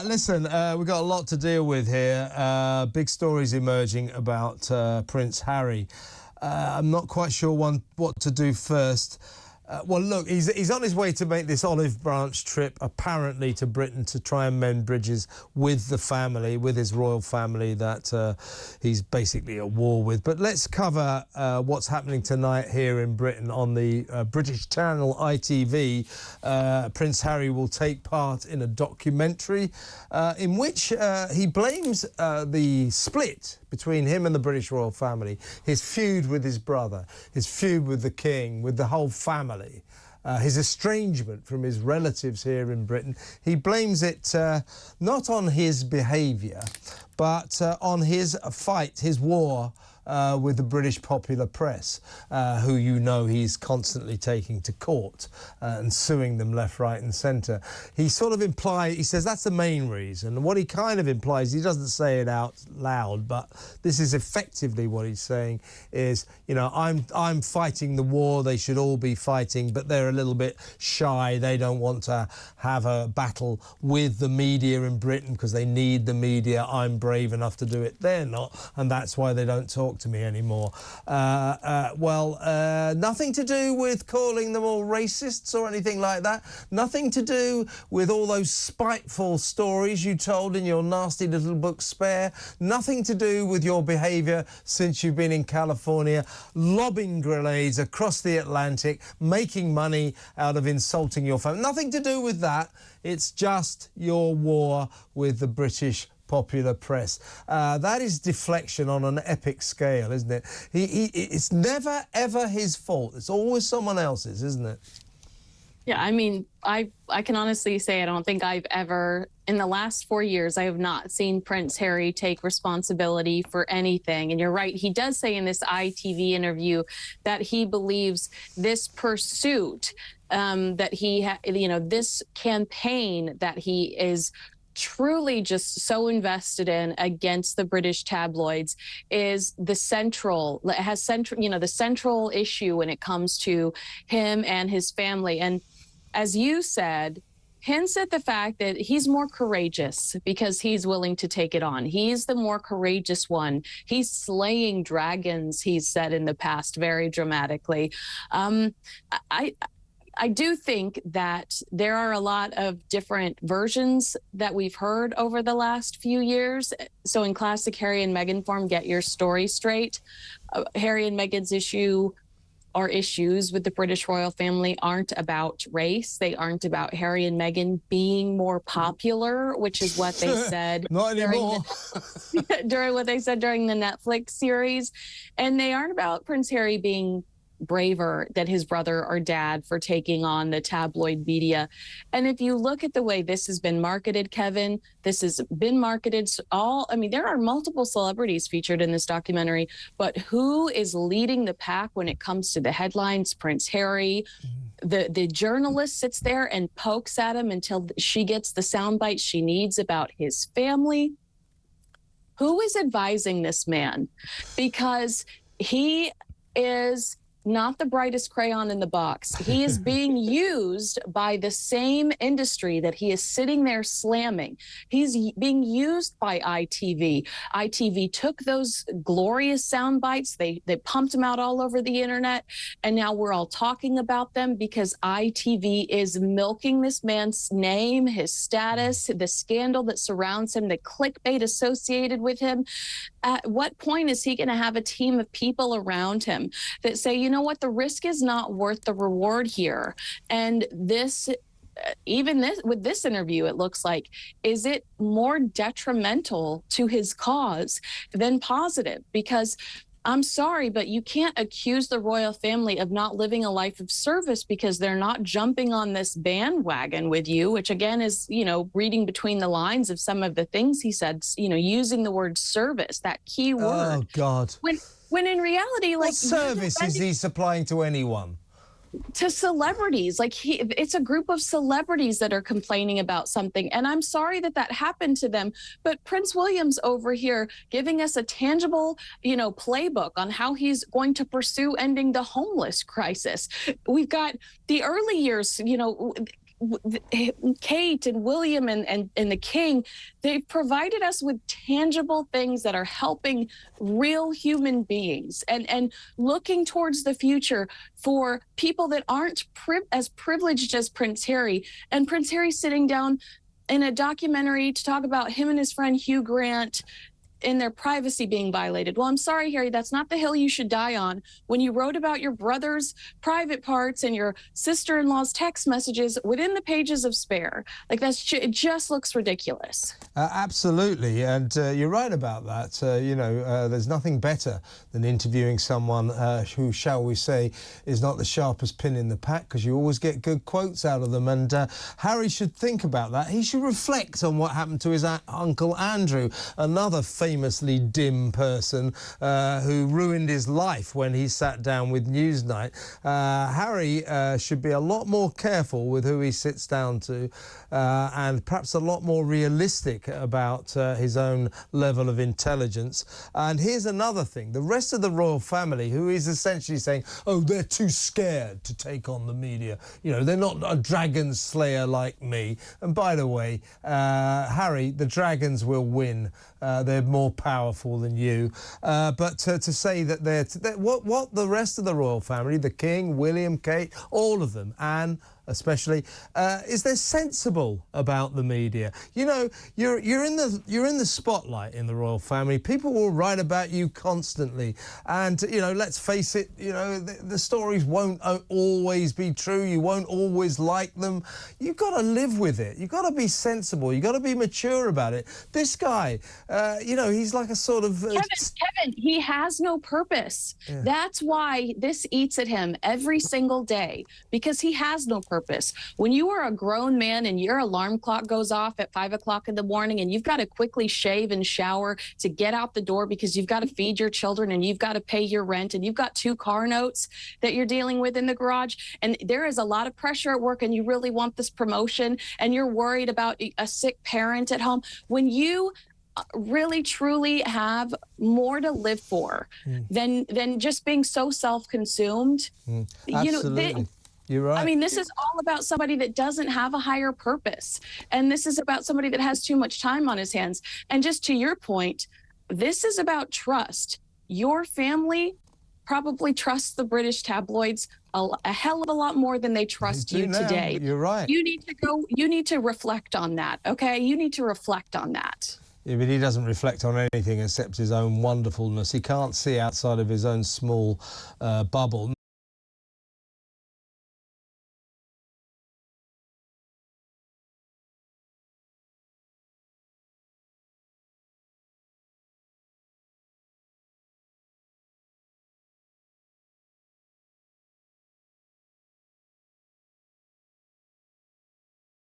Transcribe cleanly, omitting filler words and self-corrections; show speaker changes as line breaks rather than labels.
Listen, we've got a lot to deal with here. Big stories emerging about Prince Harry. I'm not quite sure what to do first. Well, look, he's on his way to make this olive branch trip, apparently to Britain, to try and mend bridges with the family, with his royal family that he's basically at war with. But let's cover what's happening tonight here in Britain on the British channel ITV. Prince Harry will take part in a documentary in which he blames the split between him and the British royal family, his feud with his brother, his feud with the king, with the whole family, his estrangement from his relatives here in Britain. He blames it not on his behaviour, but on his fight, his war with the British popular press, who he's constantly taking to court and suing them left, right and centre. He sort of he says that's the main reason. And what he kind of implies, he doesn't say it out loud, but this is effectively what he's saying is, I'm fighting the war, they should all be fighting, but they're a little bit shy. They don't want to have a battle with the media in Britain because they need the media. I'm brave enough to do it. They're not, and that's why they don't talk to me anymore. Nothing to do with calling them all racists or anything like that. Nothing to do with all those spiteful stories you told in your nasty little book Spare. Nothing to do with your behaviour since you've been in California, lobbing grenades across the Atlantic, making money out of insulting your family. Nothing to do with that. It's just your war with the British popular press. That is deflection on an epic scale, isn't it? It's never, ever his fault. It's always someone else's, isn't it?
Yeah, I mean, I can honestly say I don't think I've ever, in the last 4 years, I have not seen Prince Harry take responsibility for anything. And you're right, he does say in this ITV interview that he believes this pursuit, that he, this campaign that he is truly just so invested in against the British tabloids is the central issue when it comes to him and his family. And as you said, hints at the fact that he's more courageous because he's willing to take it on. He's the more courageous one. He's slaying dragons, he's said in the past, very dramatically. I do think that there are a lot of different versions that we've heard over the last few years. So in classic Harry and Meghan form, get your story straight. Harry and Meghan's issues with the British royal family aren't about race. They aren't about Harry and Meghan being more popular, which is what they said
Not anymore.
during what they said during the Netflix series. And they aren't about Prince Harry being braver than his brother or dad for taking on the tabloid media. And if you look at the way this has been marketed, Kevin, this has been marketed there are multiple celebrities featured in this documentary, but who is leading the pack when it comes to the headlines? Prince Harry. The journalist sits there and pokes at him until she gets the sound bites she needs about his family. Who is advising this man? Because he is not the brightest crayon in the box. He is being used by the same industry that he is sitting there slamming. He's being used by ITV. ITV took those glorious sound bites, they pumped them out all over the internet, and now we're all talking about them because ITV is milking this man's name, his status, the scandal that surrounds him, the clickbait associated with him. At what point is he going to have a team of people around him that say, you know what, the risk is not worth the reward here? And with this interview, it looks like, is it more detrimental to his cause than positive? Because I'm sorry, but you can't accuse the royal family of not living a life of service because they're not jumping on this bandwagon with you, which again is, reading between the lines of some of the things he said, using the word service, that key word.
Oh, God.
When in reality,
what service is he supplying to anyone?
To celebrities. It's a group of celebrities that are complaining about something, and I'm sorry that happened to them, but Prince William's over here giving us a tangible playbook on how he's going to pursue ending the homeless crisis. We've got the early years, Kate and William and the King, they've provided us with tangible things that are helping real human beings and looking towards the future for people that aren't as privileged as Prince Harry. And Prince Harry sitting down in a documentary to talk about him and his friend Hugh Grant in their privacy being violated. Well, I'm sorry, Harry, that's not the hill you should die on. When you wrote about your brother's private parts and your sister-in-law's text messages within the pages of Spare, like it just looks ridiculous.
Absolutely, and you're right about that. There's nothing better than interviewing someone who, shall we say, is not the sharpest pin in the pack, because you always get good quotes out of them. And Harry should think about that. He should reflect on what happened to his Uncle Andrew, another famously dim person who ruined his life when he sat down with Newsnight. Harry should be a lot more careful with who he sits down to, and perhaps a lot more realistic about his own level of intelligence. And here's another thing. The rest of the royal family, who is essentially saying, oh, they're too scared to take on the media. You know, they're not a dragon slayer like me. And by the way, Harry, the dragons will win. They're more powerful than you. But to say that what the rest of the royal family, the King, William, Kate, all of them, Anne especially, is they're sensible about the media. You know, you're in the spotlight in the royal family. People will write about you constantly, and you know, let's face it, you know, the stories won't always be true. You won't always like them. You've got to live with it. You've got to be sensible. You've got to be mature about it. This guy, you know, he's like a sort of
Kevin, he has no purpose. Yeah. That's why this eats at him every single day, because he has no purpose. When you are a grown man and your alarm clock goes off at 5 o'clock in the morning and you've got to quickly shave and shower to get out the door because you've got to feed your children and you've got to pay your rent and you've got 2 car notes that you're dealing with in the garage, and there is a lot of pressure at work and you really want this promotion and you're worried about a sick parent at home, when you really truly have more to live for than just being so self-consumed.
Absolutely.
You know,
you're right.
I mean, this is all about somebody that doesn't have a higher purpose. And this is about somebody that has too much time on his hands. And just to your point, this is about trust. Your family probably trusts the British tabloids a hell of a lot more than they trust you today.
You're right.
You need to reflect on that, okay? You need to reflect on that.
Yeah, but he doesn't reflect on anything except his own wonderfulness. He can't see outside of his own small bubble.